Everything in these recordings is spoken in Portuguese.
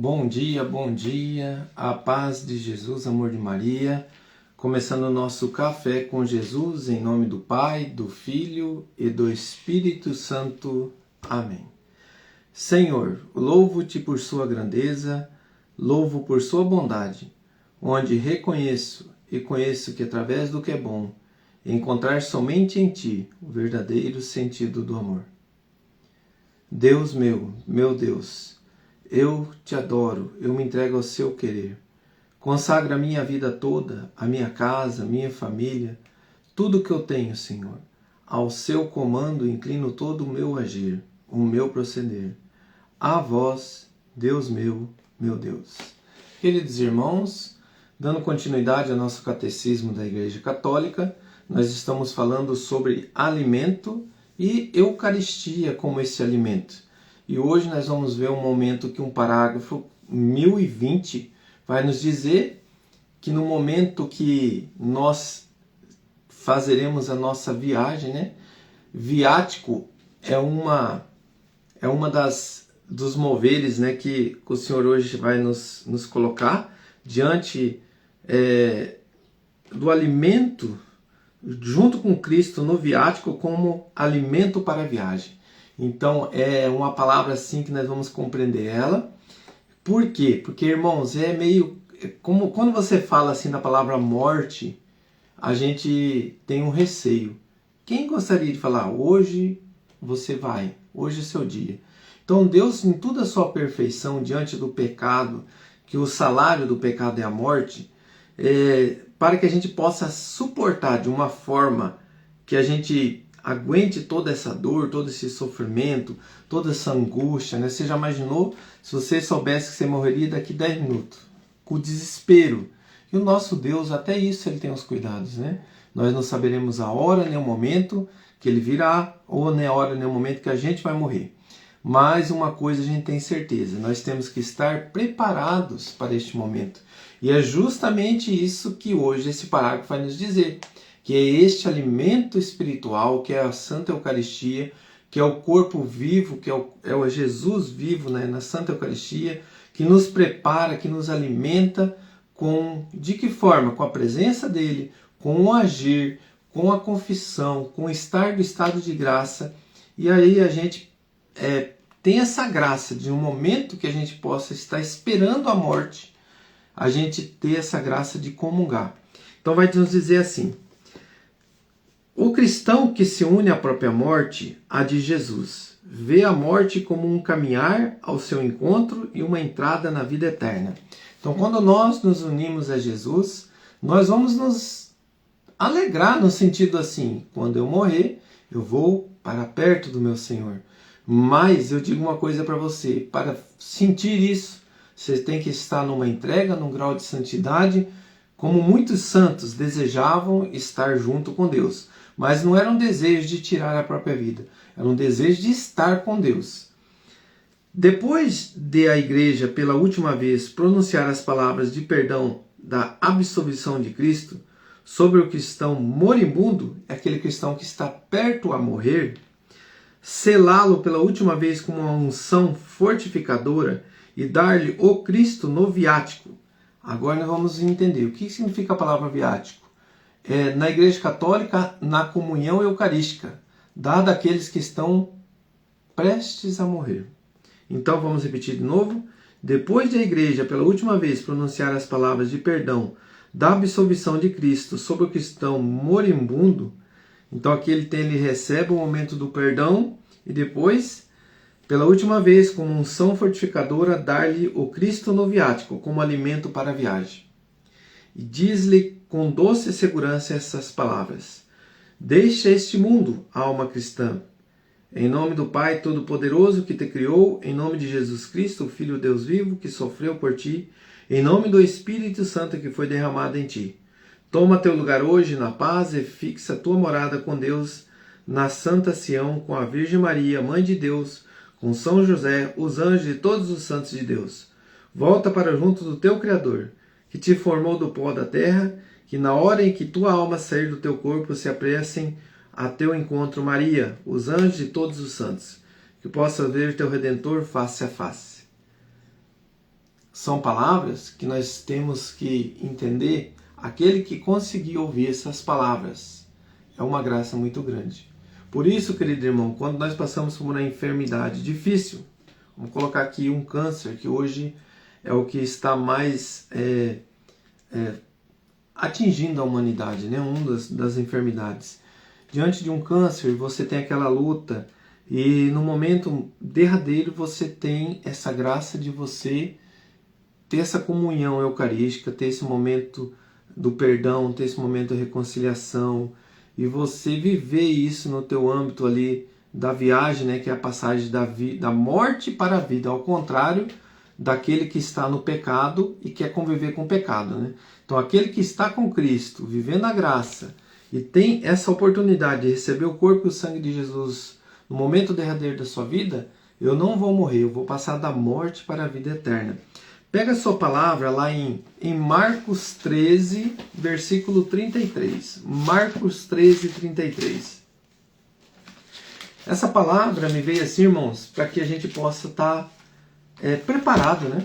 bom dia, a paz de Jesus, amor de Maria, começando o nosso café com Jesus, em nome do Pai, do Filho e do Espírito Santo. Amém. Senhor, louvo-te por sua grandeza, louvo por sua bondade, onde reconheço e conheço que através do que é bom, encontrar somente em ti o verdadeiro sentido do amor. Deus meu Deus, eu te adoro, eu me entrego ao seu querer. Consagra a minha vida toda, a minha casa, a minha família, tudo que eu tenho, Senhor. Ao seu comando inclino todo o meu agir, o meu proceder. A vós, Deus meu Deus. Queridos irmãos, dando continuidade ao nosso catecismo da Igreja Católica, nós estamos falando sobre alimento e Eucaristia como esse alimento. E hoje nós vamos ver um momento que um parágrafo 1020 vai nos dizer que no momento que nós fazeremos a nossa viagem, né? Viático é uma dos moveres, né, que o Senhor hoje vai nos colocar diante do alimento junto com Cristo no viático como alimento para a viagem. Então é uma palavra assim que nós vamos compreender ela. Por quê? Porque, irmãos, é meio como quando você fala assim da palavra morte, a gente tem um receio. Quem gostaria de falar, hoje você vai, hoje é seu dia. Então Deus, em toda a sua perfeição diante do pecado, que o salário do pecado é a morte, para que a gente possa suportar de uma forma que a gente aguente toda essa dor, todo esse sofrimento, toda essa angústia, né? Você já imaginou se você soubesse que você morreria daqui 10 minutos? Com o desespero. E o nosso Deus, até isso ele tem os cuidados, né? Nós não saberemos a hora nem o momento que ele virá, ou nem a hora nem o momento que a gente vai morrer. Mas uma coisa a gente tem certeza, nós temos que estar preparados para este momento. E é justamente isso que hoje esse parágrafo vai nos dizer, que é este alimento espiritual, que é a Santa Eucaristia, que é o corpo vivo, que é o Jesus vivo, né, na Santa Eucaristia, que nos prepara, que nos alimenta de que forma? Com a presença dele, com o agir, com a confissão, com o estar do estado de graça. E aí a gente tem essa graça de um momento que a gente possa estar esperando a morte, a gente ter essa graça de comungar. Então vai nos dizer assim: o cristão que se une à própria morte, a de Jesus, vê a morte como um caminhar ao seu encontro e uma entrada na vida eterna. Então, quando nós nos unimos a Jesus, nós vamos nos alegrar no sentido assim, quando eu morrer, eu vou para perto do meu Senhor. Mas eu digo uma coisa para você, para sentir isso, você tem que estar numa entrega, num grau de santidade, como muitos santos desejavam estar junto com Deus. Mas não era um desejo de tirar a própria vida, era um desejo de estar com Deus. Depois de a igreja pela última vez pronunciar as palavras de perdão da absolvição de Cristo sobre o cristão moribundo, aquele cristão que está perto a morrer, selá-lo pela última vez com uma unção fortificadora e dar-lhe o Cristo no viático. Agora nós vamos entender o que significa a palavra viático. Na Igreja Católica, na comunhão eucarística, dada àqueles que estão prestes a morrer. Então vamos repetir de novo. Depois de a Igreja pela última vez pronunciar as palavras de perdão da absolvição de Cristo sobre o cristão moribundo, então aqui ele recebe o momento do perdão e depois, pela última vez, como unção fortificadora, dar-lhe o Cristo no viático, como alimento para a viagem. E diz-lhe com doce segurança essas palavras: deixa este mundo, alma cristã. Em nome do Pai Todo-Poderoso que te criou, em nome de Jesus Cristo, o Filho de Deus vivo, que sofreu por ti, em nome do Espírito Santo que foi derramado em ti. Toma teu lugar hoje na paz e fixa tua morada com Deus na Santa Sião, com a Virgem Maria, Mãe de Deus, com São José, os anjos e todos os santos de Deus. Volta para junto do teu Criador, que te formou do pó da terra, que na hora em que tua alma sair do teu corpo se apressem a teu encontro, Maria, os anjos e todos os santos, que possa ver teu Redentor face a face. são palavras que nós temos que entender. Aquele que conseguiu ouvir essas palavras é uma graça muito grande. Por isso, querido irmão, quando nós passamos por uma enfermidade difícil, vamos colocar aqui um câncer, que hoje é o que está mais atingindo a humanidade, né? Uma das enfermidades. Diante de um câncer, você tem aquela luta, e no momento derradeiro você tem essa graça de você ter essa comunhão eucarística, ter esse momento do perdão, ter esse momento de reconciliação, e você viver isso no teu âmbito ali da viagem, né, que é a passagem da morte para a vida, ao contrário daquele que está no pecado e quer conviver com o pecado, né? Então aquele que está com Cristo, vivendo a graça, e tem essa oportunidade de receber o corpo e o sangue de Jesus no momento derradeiro da sua vida, eu não vou morrer, eu vou passar da morte para a vida eterna. Pega a sua palavra lá em Marcos 13, versículo 33. Marcos 13, 33. Essa palavra me veio assim, irmãos, para que a gente possa estar preparado, né?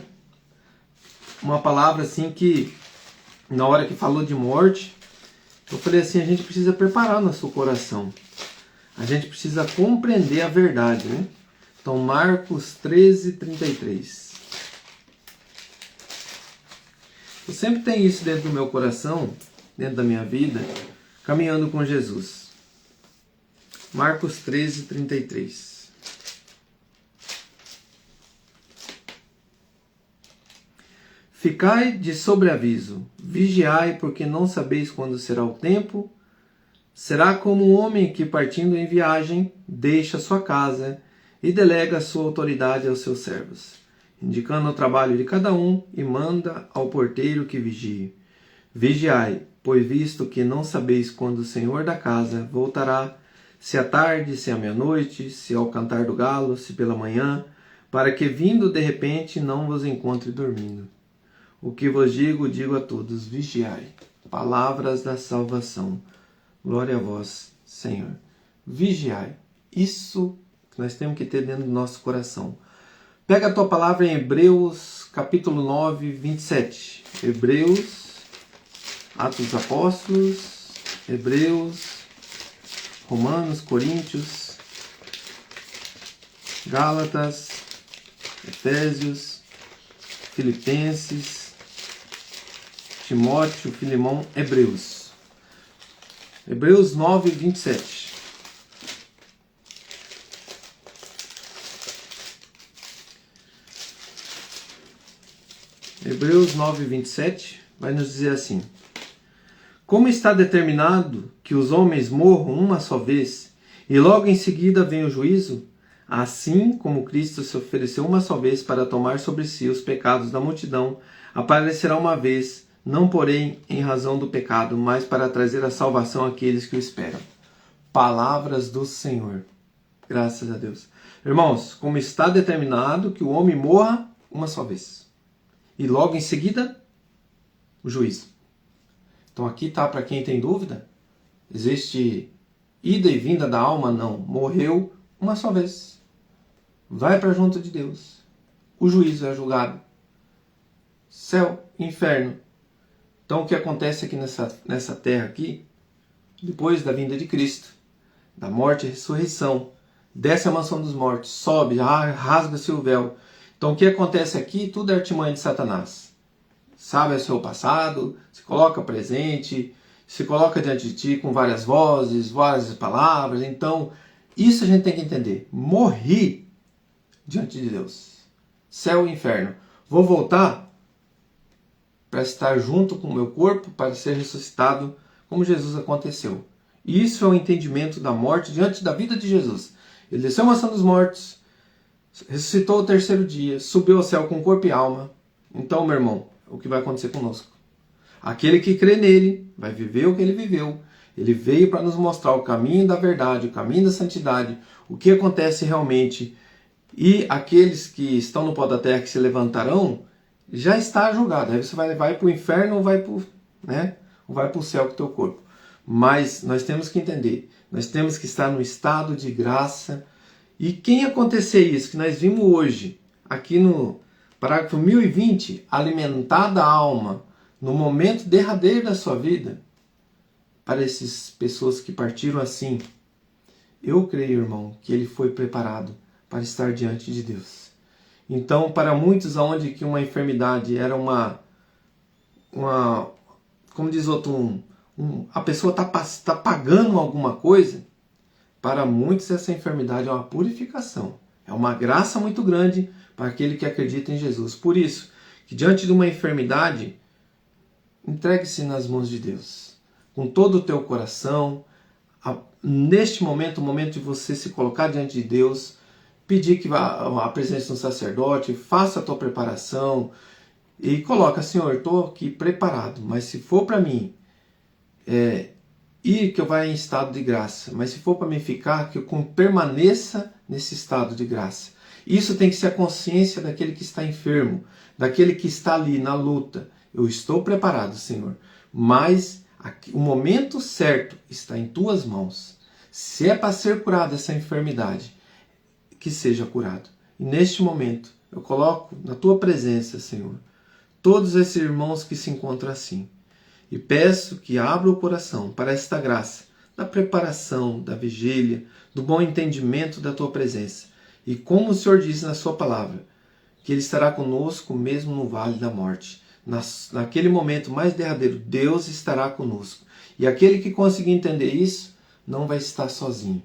Uma palavra assim que, na hora que falou de morte, eu falei assim, a gente precisa preparar nosso coração. A gente precisa compreender a verdade, né? Então, Marcos 13, 33. Eu sempre tenho isso dentro do meu coração, dentro da minha vida, caminhando com Jesus. Marcos 13, 33. Ficai de sobreaviso, vigiai, porque não sabeis quando será o tempo. Será como um homem que, partindo em viagem, deixa sua casa e delega a sua autoridade aos seus servos, indicando o trabalho de cada um, e manda ao porteiro que vigie. Vigiai, pois visto que não sabeis quando o Senhor da casa voltará, se à tarde, se à meia-noite, se ao cantar do galo, se pela manhã, para que vindo de repente não vos encontre dormindo. O que vos digo, digo a todos, vigiai. Palavras da salvação. Glória a vós, Senhor. Vigiai. Isso que nós temos que ter dentro do nosso coração. Pega a tua palavra em Hebreus, capítulo 9, 27. Hebreus, Atos dos Apóstolos, Hebreus, Romanos, Coríntios, Gálatas, Efésios, Filipenses, Timóteo, Filemão, Hebreus. Hebreus 9, 27. Hebreus 9, 27 vai nos dizer assim: como está determinado que os homens morram uma só vez, e logo em seguida vem o juízo, assim como Cristo se ofereceu uma só vez para tomar sobre si os pecados da multidão, aparecerá uma vez, não porém em razão do pecado, mas para trazer a salvação àqueles que o esperam. Palavras do Senhor. Graças a Deus. Irmãos, como está determinado que o homem morra uma só vez, e logo em seguida, o juízo. Então aqui está, para quem tem dúvida, existe ida e vinda da alma? Não. Morreu uma só vez. Vai para junto de Deus. O juízo é julgado. Céu, inferno. Então o que acontece aqui nessa terra aqui, depois da vinda de Cristo, da morte e ressurreição, desce a mansão dos mortos, sobe, rasga-se o véu. Então o que acontece aqui, tudo é artimanha de Satanás. Sabe o seu passado, se coloca presente, se coloca diante de ti com várias vozes, várias palavras. Então, isso a gente tem que entender. Morri diante de Deus. Céu e inferno. Vou voltar para estar junto com o meu corpo, para ser ressuscitado como Jesus aconteceu. Isso é o entendimento da morte diante da vida de Jesus. Ele desceu a mansão dos mortos, ressuscitou o terceiro dia, subiu ao céu com corpo e alma. Então, meu irmão, o que vai acontecer conosco? Aquele que crê nele vai viver o que ele viveu. Ele veio para nos mostrar o caminho da verdade, o caminho da santidade, o que acontece realmente. E aqueles que estão no pó da terra, que se levantarão, já está julgado. Aí você vai para o inferno ou vai para o céu com o teu corpo. Mas nós temos que entender, nós temos que estar no estado de graça. E quem acontecer isso que nós vimos hoje, aqui no Parágrafo 1020. Alimentada a alma no momento derradeiro da sua vida. Para essas pessoas que partiram assim, eu creio, irmão, que ele foi preparado para estar diante de Deus. Então, para muitos, onde que uma enfermidade era como diz outro, a pessoa está pagando alguma coisa, para muitos essa enfermidade é uma purificação. É uma graça muito grande para aquele que acredita em Jesus. Por isso, que diante de uma enfermidade, entregue-se nas mãos de Deus. Com todo o teu coração, neste momento, o momento de você se colocar diante de Deus, pedir que vá a presença do sacerdote, faça a tua preparação e coloca, Senhor, estou aqui preparado, mas se for para mim ir, que eu vá em estado de graça, mas se for para mim ficar, que eu permaneça nesse estado de graça. Isso tem que ser a consciência daquele que está enfermo, daquele que está ali na luta. Eu estou preparado, Senhor, mas o momento certo está em tuas mãos. Se é para ser curada essa enfermidade, que seja curado. E neste momento, eu coloco na tua presença, Senhor, todos esses irmãos que se encontram assim. E peço que abra o coração para esta graça, da preparação, da vigília, do bom entendimento da tua presença. E como o Senhor diz na sua palavra, que Ele estará conosco mesmo no vale da morte. Naquele momento mais derradeiro, Deus estará conosco. E aquele que conseguir entender isso, não vai estar sozinho.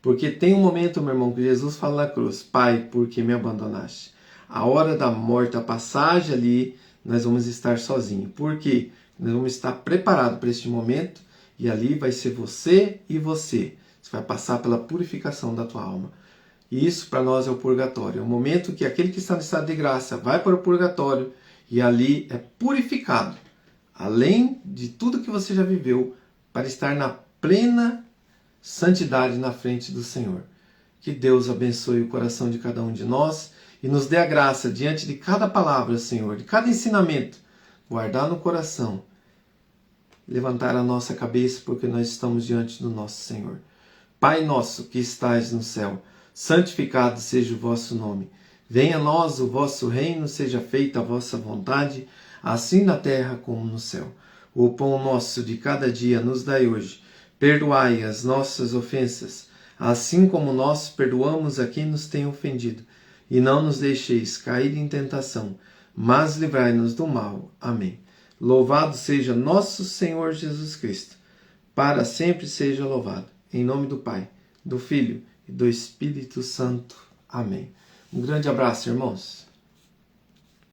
Porque tem um momento, meu irmão, que Jesus fala na cruz, Pai, por que me abandonaste? A hora da morte, a passagem ali, nós vamos estar sozinhos. Por quê? Nós vamos estar preparados para este momento e ali vai ser você e você. Você vai passar pela purificação da tua alma. E isso para nós é o purgatório. É o momento que aquele que está no estado de graça vai para o purgatório e ali é purificado, além de tudo que você já viveu, para estar na plena santidade na frente do Senhor. Que Deus abençoe o coração de cada um de nós e nos dê a graça diante de cada palavra, Senhor, de cada ensinamento, guardar no coração, levantar a nossa cabeça, porque nós estamos diante do nosso Senhor. Pai nosso que estais no céu, santificado seja o vosso nome. Venha a nós o vosso reino, seja feita a vossa vontade, assim na terra como no céu. O pão nosso de cada dia nos dai hoje. Perdoai as nossas ofensas, assim como nós perdoamos a quem nos tem ofendido. E não nos deixeis cair em tentação, mas livrai-nos do mal. Amém. Louvado seja nosso Senhor Jesus Cristo. Para sempre seja louvado. Em nome do Pai, do Filho e do Espírito Santo. Amém. Um grande abraço, irmãos.